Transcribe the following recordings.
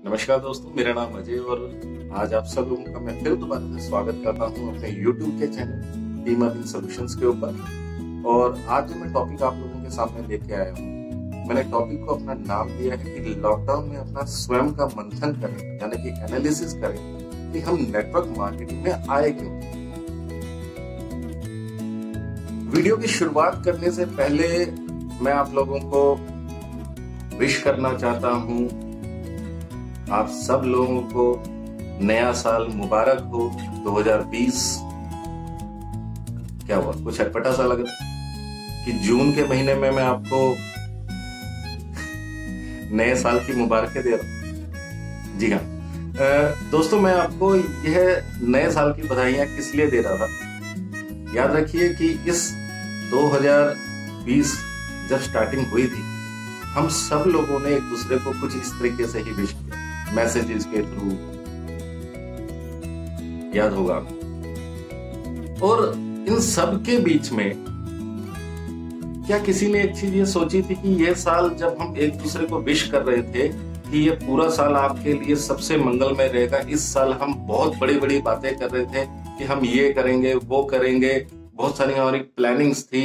नमस्कार दोस्तों, मेरा नाम अजय और आज आप सब लोगों का मैं फिर दोबारा से स्वागत करता हूं अपने YouTube के channel team up in solutions के ऊपर। और आज जो मैं टॉपिक आप लोगों के सामने लेके आया हूं, मैंने टॉपिक को अपना नाम दिया है कि लॉकडाउन में अपना स्वयं का मंथन करें, यानी कि एनालिसिस करें कि हम नेटवर्क मार्केटिंग में आए क्यों। वीडियो की शुरुआत करने से पहले मैं आप लोगों को विश करना चाहता हूं, आप सब लोगों को नया साल मुबारक हो 2020। क्या हुआ, कुछ अटपटा सा लग रहा है कि जून के महीने में मैं आपको नए साल की मुबारकें दे रहा हूं। जी हाँ दोस्तों, मैं आपको यह नए साल की बधाइयां किस लिए दे रहा था। याद रखिए कि इस 2020 जब स्टार्टिंग हुई थी, हम सब लोगों ने एक दूसरे को कुछ इस तरीके से ही विश किया, मैसेजेस के थ्रू, याद होगा। और इन सब के बीच में क्या किसी ने एक चीज ये सोची थी कि यह साल जब हम एक दूसरे को विश कर रहे थे कि ये पूरा साल आपके लिए सबसे मंगलमय रहेगा, इस साल हम बहुत बड़ी बड़ी बातें कर रहे थे कि हम ये करेंगे वो करेंगे, बहुत सारी हमारी प्लानिंग्स थी।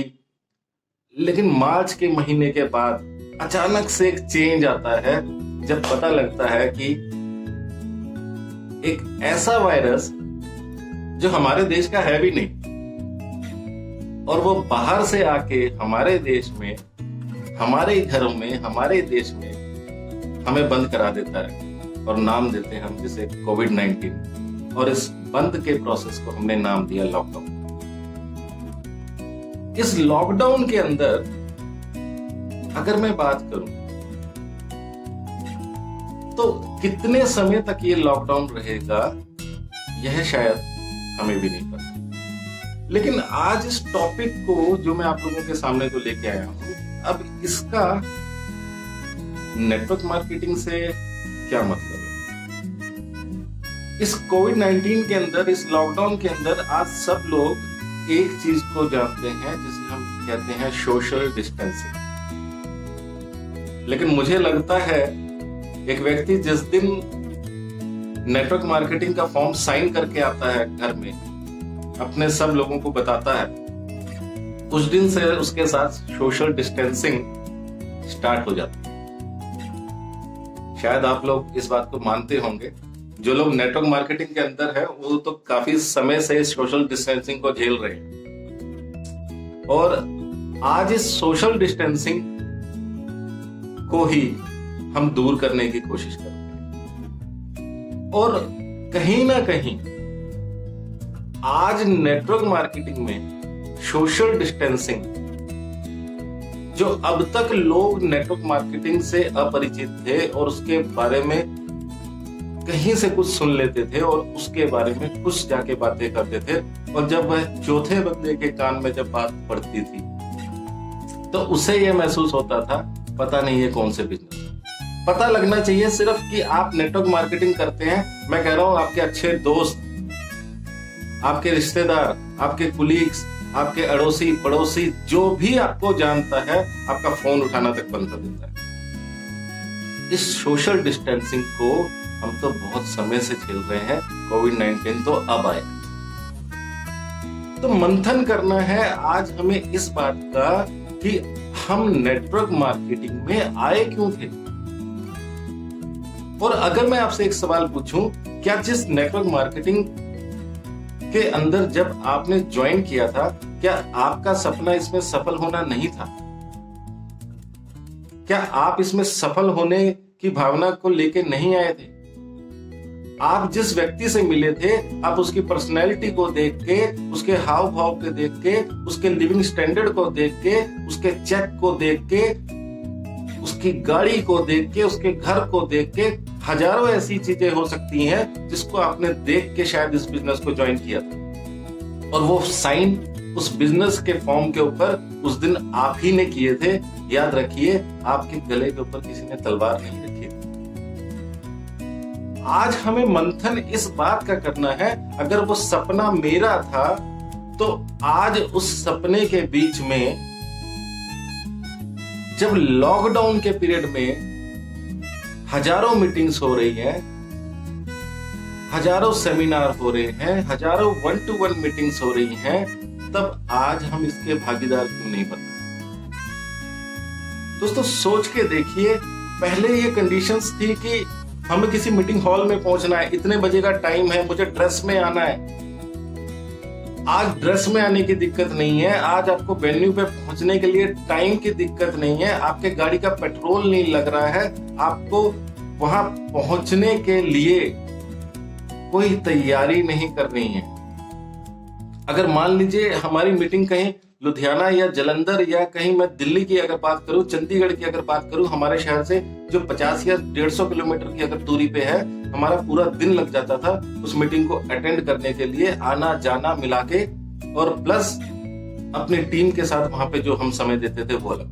लेकिन मार्च के महीने के बाद अचानक से एक चेंज आता है जब पता लगता है कि एक ऐसा वायरस जो हमारे देश का है भी नहीं, और वो बाहर से आके हमारे देश में, हमारे घरों में, हमारे देश में हमें बंद करा देता है और नाम देते हैं हम जिसे कोविड-19। और इस बंद के प्रोसेस को हमने नाम दिया लॉकडाउन। इस लॉकडाउन के अंदर अगर मैं बात करूं तो कितने समय तक ये लॉकडाउन रहेगा यह शायद हमें भी नहीं पता। लेकिन आज इस टॉपिक को जो मैं आप लोगों के सामने जो लेके आया हूं, अब इसका नेटवर्क मार्केटिंग से क्या मतलब है। इस कोविड-19 के अंदर, इस लॉकडाउन के अंदर आज सब लोग एक चीज को जानते हैं जिसे हम कहते हैं सोशल डिस्टेंसिंग। लेकिन मुझे लगता है एक व्यक्ति जिस दिन नेटवर्क मार्केटिंग का फॉर्म साइन करके आता है घर में, अपने सब लोगों को बताता है, उस दिन से उसके साथ सोशल डिस्टेंसिंग स्टार्ट हो जाती है। शायद आप लोग इस बात को मानते होंगे, जो लोग नेटवर्क मार्केटिंग के अंदर है वो तो काफी समय से सोशल डिस्टेंसिंग को झेल रहे हैं। और आज इस सोशल डिस्टेंसिंग को ही हम दूर करने की कोशिश करते हैं। और कहीं ना कहीं आज नेटवर्क मार्केटिंग में सोशल डिस्टेंसिंग, जो अब तक लोग नेटवर्क मार्केटिंग से अपरिचित थे और उसके बारे में कहीं से कुछ सुन लेते थे और उसके बारे में कुछ जाके बातें करते थे, और जब वह चौथे बंदे के कान में जब बात पड़ती थी तो उसे यह महसूस होता था पता नहीं है कौन से बिजनेस। पता लगना चाहिए सिर्फ कि आप नेटवर्क मार्केटिंग करते हैं। मैं कह रहा हूं आपके अच्छे दोस्त, आपके रिश्तेदार, आपके कुलीग्स, आपके अड़ोसी पड़ोसी, जो भी आपको जानता है, आपका फोन उठाना तक बंद कर देता है। इस सोशल डिस्टेंसिंग को हम तो बहुत समय से झेल रहे हैं, कोविड-19 तो अब आया। तो मंथन करना है आज हमें इस बात का कि हम नेटवर्क मार्केटिंग में आए क्यों थे। और अगर मैं आपसे एक सवाल पूछूं, क्या जिस नेटवर्क मार्केटिंग के अंदर जब आपने ज्वाइन किया था, क्या आपका सपना इसमें सफल होना नहीं था? क्या आप इसमें सफल होने की भावना को लेके नहीं आए थे? आप जिस व्यक्ति से मिले थे, आप उसकी पर्सनैलिटी को देख के, उसके हाव भाव को देख के, उसके लिविंग स्टैंडर्ड को देख के, उसके चेक को देख के, उसकी गाड़ी को देख के, उसके घर को देख के, हजारों ऐसी चीजें हो सकती हैं जिसको आपने देख के शायद इस बिजनेस को ज्वाइन किया था। और वो साइन उस बिजनेस के फॉर्म के ऊपर उस दिन आप ही ने किए थे। याद रखिए, आपके गले के ऊपर किसी ने तलवार नहीं रखी। आज हमें मंथन इस बात का करना है, अगर वो सपना मेरा था तो आज उस सपने के बीच में जब लॉकडाउन के पीरियड में हजारों मीटिंग्स हो रही हैं, हजारों सेमिनार हो रहे हैं, हजारों 1-to-1 मीटिंग्स हो रही हैं, तब आज हम इसके भागीदार क्यों नहीं बनते? दोस्तों सोच के देखिए, पहले ये कंडीशंस थी कि हमें किसी मीटिंग हॉल में पहुंचना है, इतने बजे का टाइम है, मुझे ड्रेस में आना है। आज ड्रेस में आने की दिक्कत नहीं है, आज आपको वेन्यू पे पहुंचने के लिए टाइम की दिक्कत नहीं है, आपके गाड़ी का पेट्रोल नहीं लग रहा है, आपको वहां पहुंचने के लिए कोई तैयारी नहीं करनी है। अगर मान लीजिए हमारी मीटिंग कहीं लुधियाना या जलंधर या कहीं मैं दिल्ली की अगर बात करूं, चंडीगढ़ की अगर बात करूं, हमारे शहर से जो 50 या 150 किलोमीटर की अगर दूरी पे है, हमारा पूरा दिन लग जाता था उस मीटिंग को अटेंड करने के लिए, आना जाना मिला के, और प्लस अपनी टीम के साथ वहां पे जो हम समय देते थे वो अलग।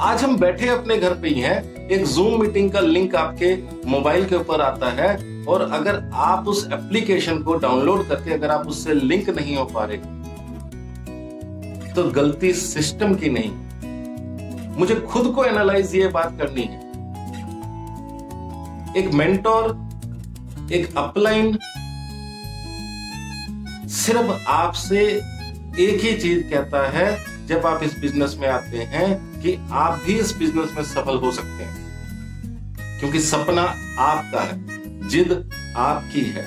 आज हम बैठे अपने घर पे ही हैं, एक जूम मीटिंग का लिंक आपके मोबाइल के ऊपर आता है, और अगर आप उस एप्लीकेशन को डाउनलोड करके अगर आप उससे लिंक नहीं हो पा रहे तो गलती सिस्टम की नहीं, मुझे खुद को एनालाइज ये बात करनी है। एक मेंटोर, एक अपलाइन सिर्फ आपसे एक ही चीज कहता है जब आप इस बिजनेस में आते हैं कि आप भी इस बिजनेस में सफल हो सकते हैं, क्योंकि सपना आपका है, जिद आपकी है।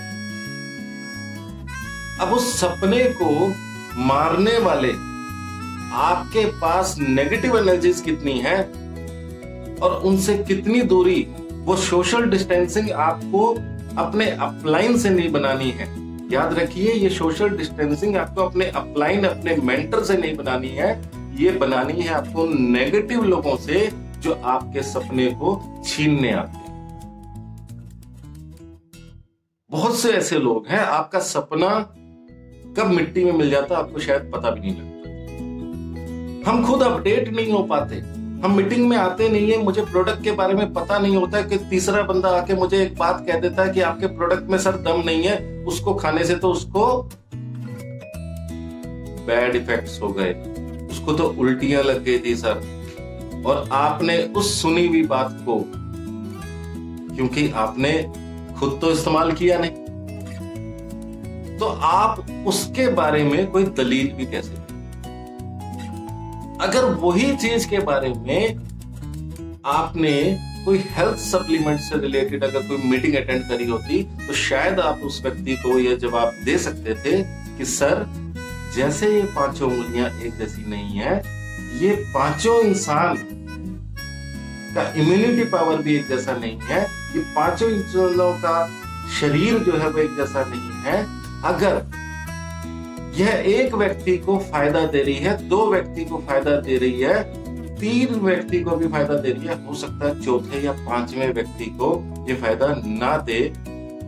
अब उस सपने को मारने वाले आपके पास नेगेटिव एनर्जीज कितनी है और उनसे कितनी दूरी, वो सोशल डिस्टेंसिंग आपको अपने अपलाइन से नहीं बनानी है। याद रखिए, ये सोशल डिस्टेंसिंग आपको अपने अपलाइन, अपने मेंटर से नहीं बनानी है, ये बनानी है आपको नेगेटिव लोगों से जो आपके सपने को छीनने आते हैं। बहुत से ऐसे लोग हैं, आपका सपना कब मिट्टी में मिल जाता आपको शायद पता भी नहीं लगता। हम खुद अपडेट नहीं हो पाते, हम मीटिंग में आते नहीं है, मुझे प्रोडक्ट के बारे में पता नहीं होता है कि तीसरा बंदा आके मुझे एक बात कह देता है कि आपके प्रोडक्ट में सर दम नहीं है, उसको खाने से तो उसको बैड इफेक्ट्स हो गए, उसको तो उल्टियां लग गई थी सर। और आपने उस सुनी हुई बात को, क्योंकि आपने खुद तो इस्तेमाल किया नहीं, तो आप उसके बारे में कोई दलील भी कैसे? अगर वही चीज के बारे में आपने कोई हेल्थ सप्लीमेंट से रिलेटेड अगर कोई मीटिंग अटेंड करी होती तो शायद आप उस व्यक्ति को यह जवाब दे सकते थे कि सर, जैसे ये पांचों उंगलियां एक जैसी नहीं है, ये पांचों इंसान का इम्यूनिटी पावर भी एक जैसा नहीं है, ये पांचों इंसानों का शरीर जो है वो एक जैसा नहीं है। अगर यह एक व्यक्ति को फायदा दे रही है, 2 व्यक्ति को फायदा दे रही है, 3 व्यक्ति को भी फायदा दे रही है, हो सकता है चौथे या 5वें व्यक्ति को ये फायदा ना दे,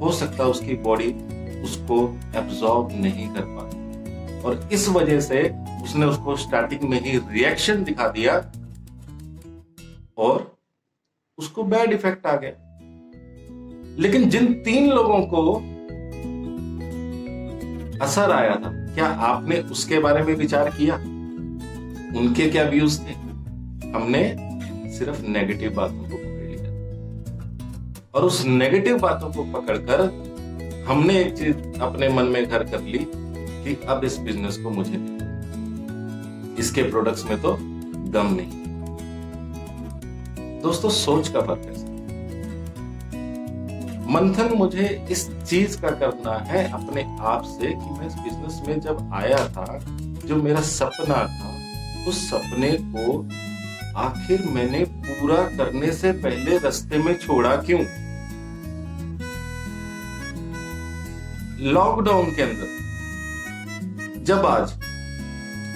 हो सकता है उसकी बॉडी उसको एब्जॉर्ब नहीं कर पाती, और इस वजह से उसने उसको स्टार्टिंग में ही रिएक्शन दिखा दिया और उसको बैड इफेक्ट आ गया। लेकिन जिन 3 लोगों को असर आया था, क्या आपने उसके बारे में विचार किया? उनके क्या व्यूज थे? हमने सिर्फ नेगेटिव बातों को पकड़ लिया, और उस नेगेटिव बातों को पकड़कर हमने एक चीज अपने मन में घर कर ली कि अब इस बिजनेस को मुझे नहीं, इसके प्रोडक्ट्स में तो दम नहीं। दोस्तों, सोच का फर्क है। मंथन मुझे इस चीज का करना है अपने आप से कि मैं इस बिजनेस में जब आया था, जो मेरा सपना था, उस सपने को आखिर मैंने पूरा करने से पहले रास्ते में छोड़ा क्यों? लॉकडाउन के अंदर जब आज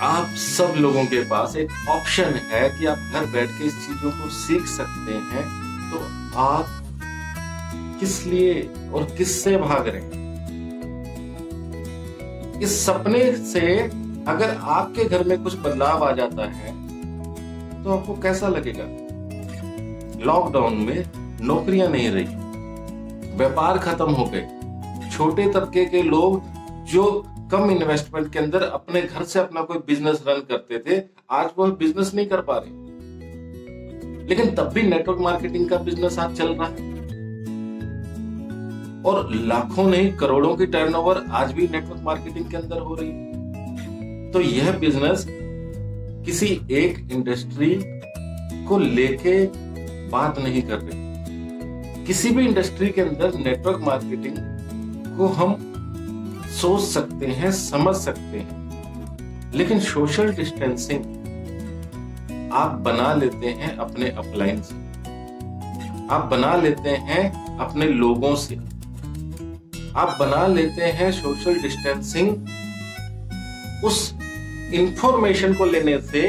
आप सब लोगों के पास एक ऑप्शन है कि आप घर बैठ के इस चीजों को सीख सकते हैं, तो आप किस लिए और किससे भाग रहे हैं? इस सपने से अगर आपके घर में कुछ बदलाव आ जाता है तो आपको कैसा लगेगा? लॉकडाउन में नौकरियां नहीं रही, व्यापार खत्म हो गए, छोटे तबके के लोग जो कम इन्वेस्टमेंट के अंदर अपने घर से अपना कोई बिजनेस रन करते थे, आज वो बिजनेस नहीं कर पा रहे। लेकिन तब भी नेटवर्क मार्केटिंग का बिजनेस आज चल रहा है और लाखों नहीं करोड़ों की टर्नओवर आज भी नेटवर्क मार्केटिंग के अंदर हो रही है। तो यह बिजनेस किसी एक इंडस्ट्री को लेके बात नहीं कर रही। किसी भी इंडस्ट्री के अंदर नेटवर्क मार्केटिंग को हम सोच सकते हैं, समझ सकते हैं, लेकिन सोशल डिस्टेंसिंग आप बना लेते हैं अपने अपलाइन से, आप बना लेते हैं अपने लोगों से, आप बना लेते हैं सोशल डिस्टेंसिंग उस इंफॉर्मेशन को लेने से।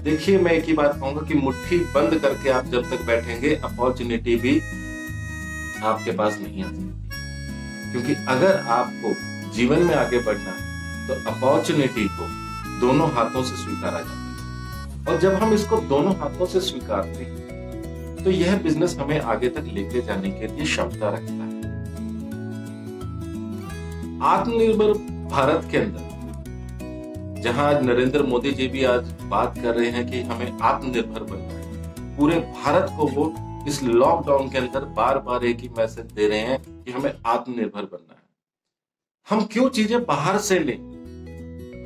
देखिए, मैं एक ही बात कहूंगा कि मुट्ठी बंद करके आप जब तक बैठेंगे अपॉर्चुनिटी भी आपके पास नहीं आ सकती, क्योंकि अगर आपको जीवन में आगे बढ़ना है तो अपॉर्चुनिटी को दोनों हाथों से स्वीकारा जाता है। और जब हम इसको दोनों हाथों से स्वीकारते हैं तो यह बिजनेस हमें आगे तक लेके जाने के लिए क्षमता रखता है। आत्मनिर्भर भारत के अंदर जहां आज नरेंद्र मोदी जी भी आज बात कर रहे हैं कि हमें आत्मनिर्भर बनना है, पूरे भारत को वो इस लॉकडाउन के अंदर बार बार एक ही मैसेज दे रहे हैं कि हमें आत्मनिर्भर बनना है। हम क्यों चीजें बाहर से लें?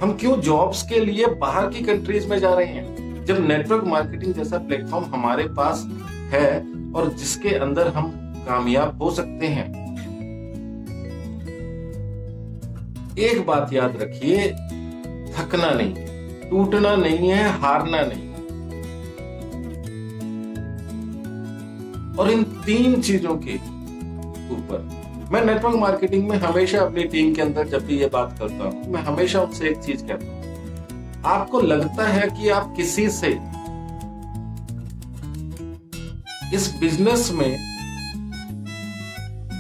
हम क्यों जॉब्स के लिए बाहर की कंट्रीज में जा रहे हैं, जब नेटवर्क मार्केटिंग जैसा प्लेटफॉर्म हमारे पास है और जिसके अंदर हम कामयाब हो सकते हैं। एक बात याद रखिए, थकना नहीं, टूटना नहीं है, हारना नहीं। और इन तीन चीजों के ऊपर मैं नेटवर्क मार्केटिंग में हमेशा अपनी टीम के अंदर जब भी ये बात करता हूं, मैं हमेशा उनसे एक चीज कहता हूं। आपको लगता है कि आप किसी से इस बिजनेस में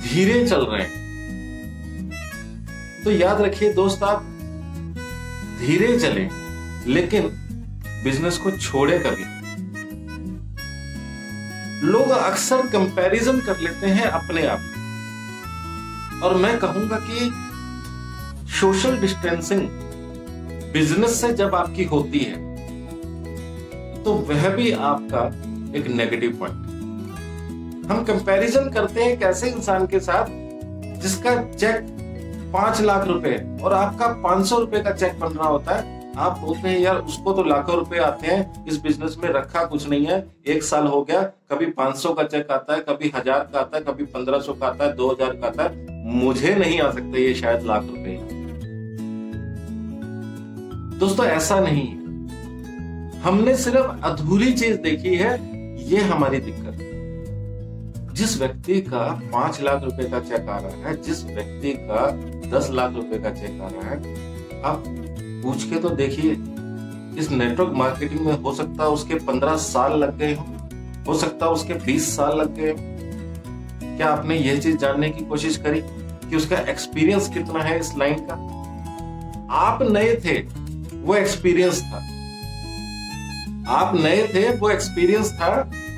धीरे चल रहे हैं, तो याद रखिए दोस्त, आप धीरे चलें, लेकिन बिजनेस को छोड़े कभी। लोग अक्सर कंपैरिजन कर लेते हैं अपने आप का, और मैं कहूंगा कि सोशल डिस्टेंसिंग बिजनेस से जब आपकी होती है तो वह भी आपका एक नेगेटिव पॉइंट है। हम कंपैरिजन करते हैं कैसे इंसान के साथ जिसका चेक 5 लाख रुपए और आपका 500 रुपए का चेक बन रहा होता है। आप बोलते हैं यार उसको तो लाखों रुपए आते हैं, इस बिजनेस में रखा कुछ नहीं है, 1 साल हो गया, कभी 500 का चेक आता है, कभी 1000 का आता है, कभी 1500 का आता है, 2000 का आता है, मुझे नहीं आ सकता, ये शायद लाख रुपए। दोस्तों ऐसा नहीं है, हमने सिर्फ अधूरी चीज देखी है, ये हमारी दिक्कत है। जिस व्यक्ति का 5 लाख रुपए का चेक आ रहा है, जिस व्यक्ति का 10 लाख रुपए का चेक आ रहा है, आप पूछ के तो देखिए, इस नेटवर्क मार्केटिंग में हो सकता है उसके 15 साल लग गए हो सकता है उसके 20 साल लग गए। क्या आपने यह चीज जानने की कोशिश करी कि उसका एक्सपीरियंस कितना है इस लाइन का? आप नए थे, वो एक्सपीरियंस था। आप नए थे, वो एक्सपीरियंस था,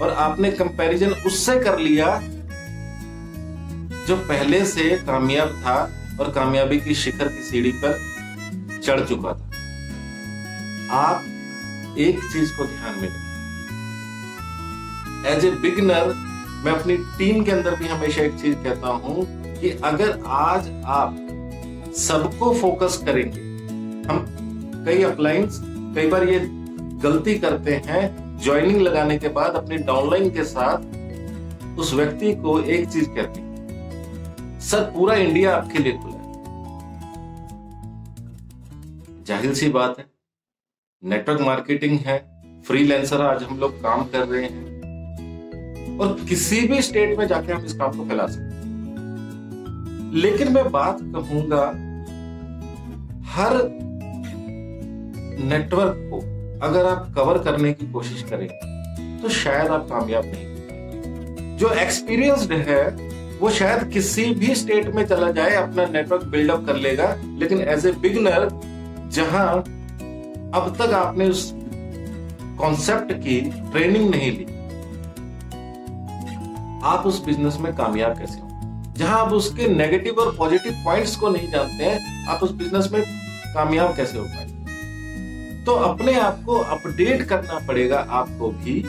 और आपने कंपैरिजन उससे कर लिया जो पहले से कामयाब था और कामयाबी की शिखर की सीढ़ी पर चढ़ चुका था। आप एक चीज को ध्यान में रखें, एज ए बिगिनर मैं अपनी टीम के अंदर भी हमेशा एक चीज कहता हूं कि अगर आज आप सबको फोकस करेंगे, हम कई अपलाइंस कई बार ये गलती करते हैं, ज्वाइनिंग लगाने के बाद अपनी डाउनलाइन के साथ उस व्यक्ति को एक चीज कहते हैं, सर पूरा इंडिया आपके लिए खुला है। जाहिर सी बात है, नेटवर्क मार्केटिंग है, फ्रीलांसर आज हम लोग काम कर रहे हैं और किसी भी स्टेट में जाके हम इस काम को फैला सकते हैं। लेकिन मैं बात कहूंगा, हर नेटवर्क को अगर आप कवर करने की कोशिश करें तो शायद आप कामयाब नहीं हो। जो एक्सपीरियंस्ड है वो शायद किसी भी स्टेट में चला जाए, अपना नेटवर्क बिल्डअप कर लेगा, लेकिन एज ए बिगिनर जहां अब तक आपने उस कॉन्सेप्ट की ट्रेनिंग नहीं ली, आप उस बिजनेस में कामयाब कैसे हो? जहां आप उसके नेगेटिव और पॉजिटिव पॉइंट्स को नहीं जानते हैं, आप उस बिजनेस में कामयाब कैसे हो पाएंगे? तो अपने आप को अपडेट करना पड़ेगा आपको भी,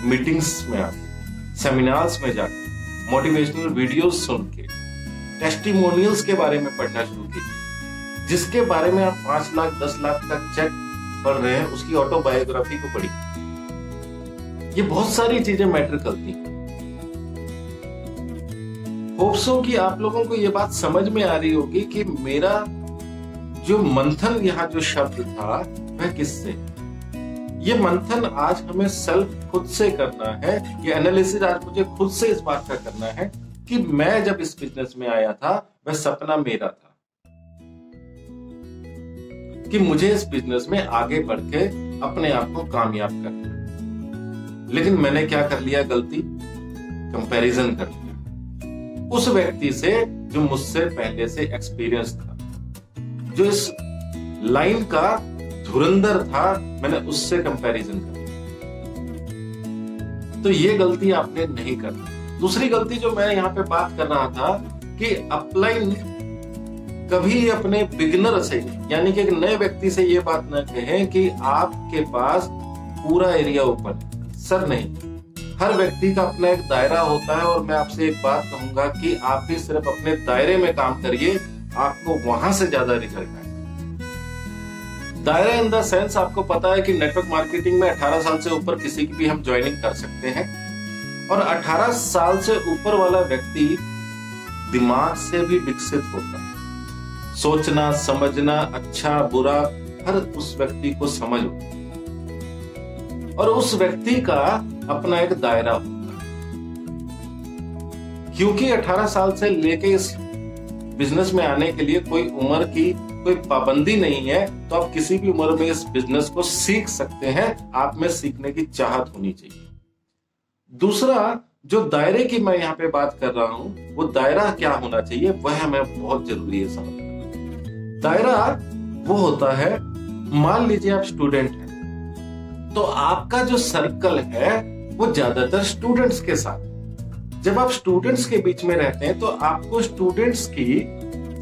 मीटिंग्स में आके, सेमिनार्स में जाके, मोटिवेशनल वीडियोस सुन के, टेस्टिमोनियल्स के बारे में पढ़ना शुरू कीजिए। जिसके बारे में आप 5 लाख 10 लाख का चेक पढ़ रहे हैं, उसकी ऑटोबायोग्राफी को पढ़िए। ये बहुत सारी चीजें मैटर करती हैं। होप सो कि आप लोगों को ये बात समझ में आ रही होगी कि मेरा जो मंथन, यहाँ जो शब्द था वह किससे, ये मंथन आज हमें सेल्फ खुद से करना है। ये एनालिसिस आज मुझे खुद से इस बात का करना है कि मैं जब इस बिजनेस में आया था वह सपना मेरा था कि मुझे इस बिजनेस में आगे बढ़ के अपने आप को कामयाब करना है। लेकिन मैंने क्या कर लिया गलती, कंपैरिजन कर लिया उस व्यक्ति से जो मुझसे पहले से एक्सपीरियंस था, जो इस लाइन का धुरंधर था, मैंने उससे कंपैरिजन कर लिया। तो ये गलती आपने नहीं करनी। दूसरी गलती जो मैं यहाँ पे बात कर रहा था कि अपलाइन कभी अपने बिगिनर से, यानी कि एक नए व्यक्ति से ये बात न कहें कि आपके पास पूरा एरिया ओपन है। सर नहीं, हर व्यक्ति का अपना एक दायरा होता है और मैं आपसे एक बात कहूंगा कि आप भी सिर्फ अपने दायरे में काम करिए, आपको वहां से ज्यादा रिजल्ट आएगा। दायरा इन द सेंस, आपको पता है कि नेटवर्क मार्केटिंग में 18 साल से ऊपर किसी की भी हम ज्वाइनिंग कर सकते हैं और 18 साल से ऊपर वाला व्यक्ति दिमाग से भी विकसित होता है। सोचना समझना, अच्छा बुरा, हर उस व्यक्ति को समझ होता है और उस व्यक्ति का अपना एक दायरा होता है। क्योंकि 18 साल से लेके इस बिजनेस में आने के लिए कोई उम्र की कोई पाबंदी नहीं है, तो आप किसी भी उम्र में इस बिजनेस को सीख सकते हैं। आप में सीखने की चाहत होनी चाहिए। दूसरा, जो दायरे की मैं यहाँ पे बात कर रहा हूं, वो दायरा क्या होना चाहिए वह हमें बहुत जरूरी है समझना। दायरा वो होता है, मान लीजिए आप स्टूडेंट हैं, तो आपका जो सर्कल है वो ज्यादातर स्टूडेंट्स के साथ। जब आप स्टूडेंट्स के बीच में रहते हैं तो आपको स्टूडेंट्स की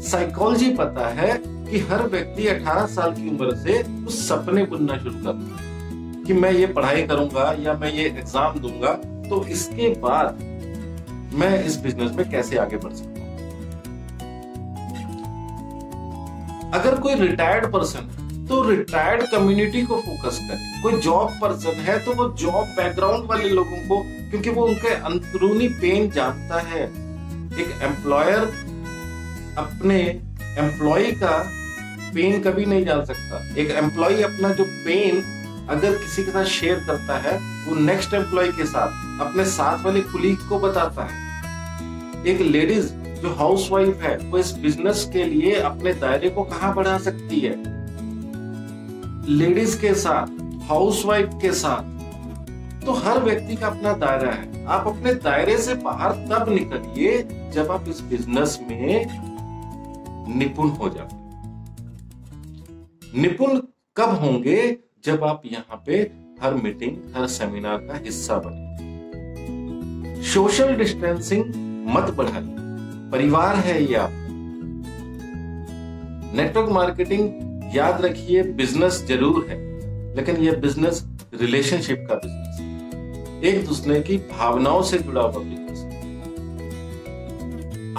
साइकोलॉजी पता है कि हर व्यक्ति 18 साल की उम्र से कुछ सपने बुनना शुरू करता है कि मैं ये पढ़ाई करूंगा या मैं ये एग्जाम दूंगा, तो इसके बाद मैं इस बिजनेस में कैसे आगे बढ़ सकता हूं। अगर कोई रिटायर्ड पर्सन है तो रिटायर्ड कम्युनिटी को फोकस करे। कोई जॉब पर्सन है तो वो जॉब बैकग्राउंड वाले लोगों को, क्योंकि वो उनके अंदरूनी पेन जानता है। एक एम्प्लॉयर अपने एम्प्लॉय का पेन कभी नहीं जान सकता। एक एम्प्लॉय अपना जो पेन अगर किसी के साथ शेयर करता है, वो नेक्स्ट एम्प्लॉय के साथ, अपने साथ वाले कुलीग को बताता है। एक लेडीज जो हाउसवाइफ है, वो इस बिजनेस के लिए अपने दायरे को कहां बढ़ा सकती है? लेडीज के साथ, हाउसवाइफ के साथ। तो हर व्यक्ति का अपना दायरा है। आप अपने दायरे से बाहर तब निकलिए जब आप इस बिजनेस में निपुण हो जाते। निपुण कब होंगे? जब आप यहाँ पे हर मीटिंग, हर सेमिनार का हिस्सा बने। सोशल डिस्टेंसिंग मत बढ़ाइए। परिवार है ये आपका। नेटवर्क मार्केटिंग याद रखिए बिजनेस जरूर है, लेकिन यह बिजनेस रिलेशनशिप का बिजनेस है, एक दूसरे की भावनाओं से जुड़ा हुआ बिजनेस है।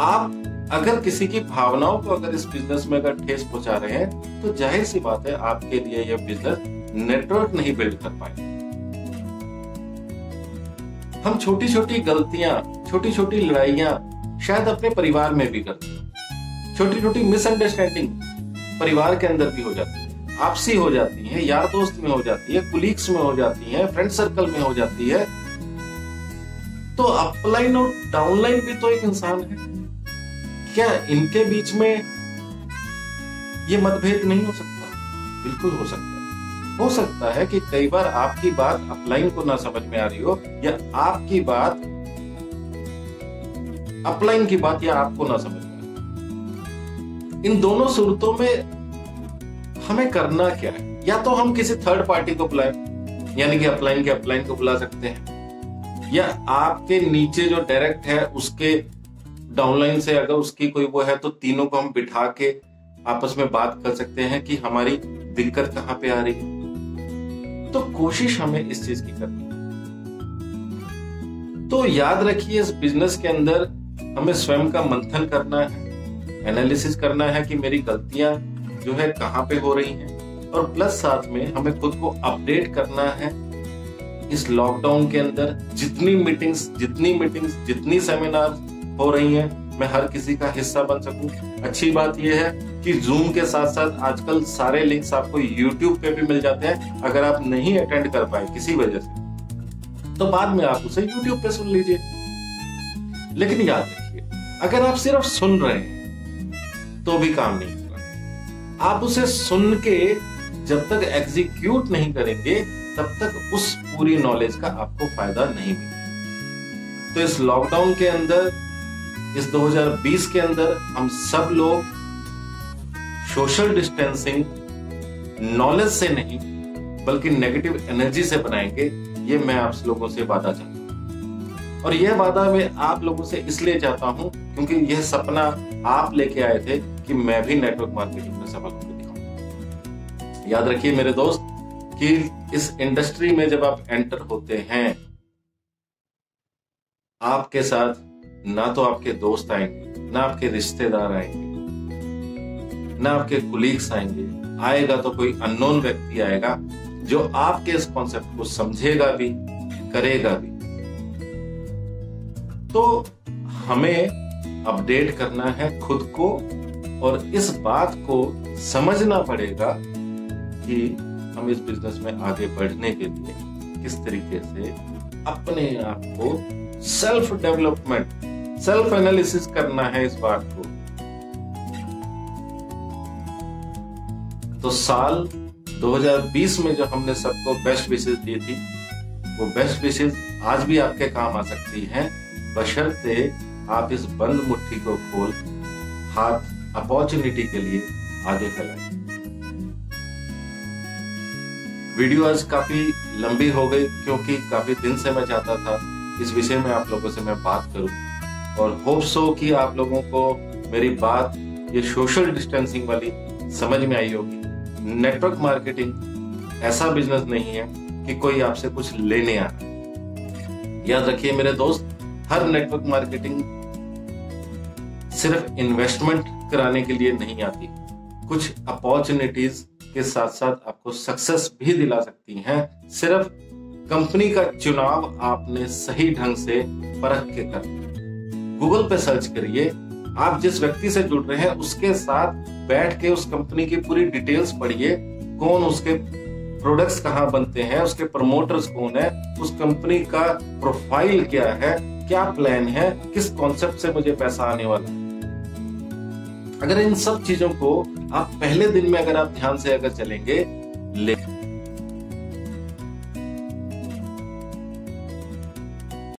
आप अगर किसी की भावनाओं को अगर इस बिजनेस में अगर ठेस पहुंचा रहे हैं, तो जाहिर सी बात है आपके लिए यह बिजनेस नेटवर्क नहीं बिल्ड कर पाएंगे। हम छोटी छोटी गलतियां, छोटी छोटी लड़ाइयां शायद अपने परिवार में भी करते हैं। छोटी छोटी मिसअंडरस्टैंडिंग परिवार के अंदर भी हो जाती है, आपसी हो जाती है, यार दोस्त में हो जाती है, कुलीग्स में हो जाती है, फ्रेंड सर्कल में हो जाती है। तो अपलाइन और डाउनलाइन भी तो एक इंसान है। क्या इनके बीच में ये मतभेद नहीं हो सकता? बिल्कुल हो सकता है। हो सकता है कि कई बार आपकी बात अपलाइन को ना समझ में आ रही हो, या आपकी बात अपलाइन की बात या आपको ना समझ में आ। इन दोनों सूरतों में हमें करना क्या है? या तो हम किसी थर्ड पार्टी को बुलाएं, यानी कि अपलाइन के अपलाइन को बुला सकते हैं, या आपके नीचे जो डायरेक्ट है उसके डाउनलाइन से अगर उसकी कोई वो है, तो तीनों को हम बिठा के आपस में बात कर सकते हैं कि हमारी दिक्कत कहां पे आ रही है। तो कोशिश हमें इस चीज की करनी है। तो याद रखिए, इस बिजनेस के अंदर हमें स्वयं का मंथन करना है, एनालिसिस करना है कि मेरी गलतियां जो है कहाँ पे हो रही हैं, और प्लस साथ में हमें खुद को अपडेट करना है। इस लॉकडाउन के अंदर जितनी मीटिंग्स, जितनी सेमिनार हो रही हैं, मैं हर किसी का हिस्सा बन सकूं। अच्छी बात यह है कि जूम के साथ साथ आजकल सारे लिंक्स आपको यूट्यूब पे भी मिल जाते हैं। अगर आप नहीं अटेंड कर पाए किसी वजह से, तो बाद में आप उसे यूट्यूब पे सुन लीजिए। लेकिन याद रखिए, अगर आप सिर्फ सुन रहे हैं तो भी काम नहीं होगा। आप उसे सुन के जब तक एग्जीक्यूट नहीं करेंगे, तब तक उस पूरी नॉलेज का आपको फायदा नहीं मिलेगा। तो इस लॉकडाउन के अंदर, इस 2020 के अंदर हम सब लोग सोशल डिस्टेंसिंग नॉलेज से नहीं बल्कि नेगेटिव एनर्जी से बनाएंगे। ये मैं आप लोगों से वादा चाहता हूं, और यह वादा मैं आप लोगों से इसलिए चाहता हूं क्योंकि यह सपना आप लेके आए थे कि मैं भी नेटवर्क मार्केटिंग में सफल होकर दिखाऊं। याद रखिए मेरे दोस्त कि इस इंडस्ट्री में जब आप एंटर होते हैं, आपके साथ ना तो आपके दोस्त आएंगे, ना आपके रिश्तेदार आएंगे, ना आपके कुलीग्स आएंगे। आएगा तो कोई अननोन व्यक्ति आएगा जो आपके इस कॉन्सेप्ट को समझेगा भी, करेगा भी। तो हमें अपडेट करना है खुद को, और इस बात को समझना पड़ेगा कि हम इस बिजनेस में आगे बढ़ने के लिए किस तरीके से अपने आप को सेल्फ डेवलपमेंट, सेल्फ एनालिसिस करना है इस बात को। तो साल 2020 में जो हमने सबको बेस्ट विशेष दी थी, वो बेस्ट विशेष आज भी आपके काम आ सकती हैं, बशर्ते आप इस बंद मुट्ठी को खोल हाथ अपॉर्चुनिटी के लिए आगे फैलाएं। वीडियो आज काफी लंबी हो गई क्योंकि काफी दिन से मैं चाहता था इस विषय में आप लोगों से मैं बात करूं, और होप सो कि आप लोगों को मेरी बात ये सोशल डिस्टेंसिंग वाली समझ में आई होगी। नेटवर्क मार्केटिंग ऐसा बिजनेस नहीं है कि कोई आपसे कुछ लेने आ रहा है। याद रखिए मेरे दोस्त, हर नेटवर्क मार्केटिंग सिर्फ इन्वेस्टमेंट कराने के लिए नहीं आती, कुछ अपॉर्चुनिटीज के साथ साथ आपको सक्सेस भी दिला सकती हैं। सिर्फ कंपनी का चुनाव आपने सही ढंग से परख के करना। गूगल पे सर्च करिए, आप जिस व्यक्ति से जुड़ रहे हैं उसके साथ बैठ के उस कंपनी की पूरी डिटेल्स पढ़िए, कौन उसके प्रोडक्ट्स कहाँ बनते हैं, उसके प्रमोटर्स कौन है, उस कंपनी का प्रोफाइल क्या है, क्या प्लान है, किस कॉन्सेप्ट से मुझे पैसा आने वाला है। अगर इन सब चीजों को आप पहले दिन में अगर आप ध्यान से अगर चलेंगे,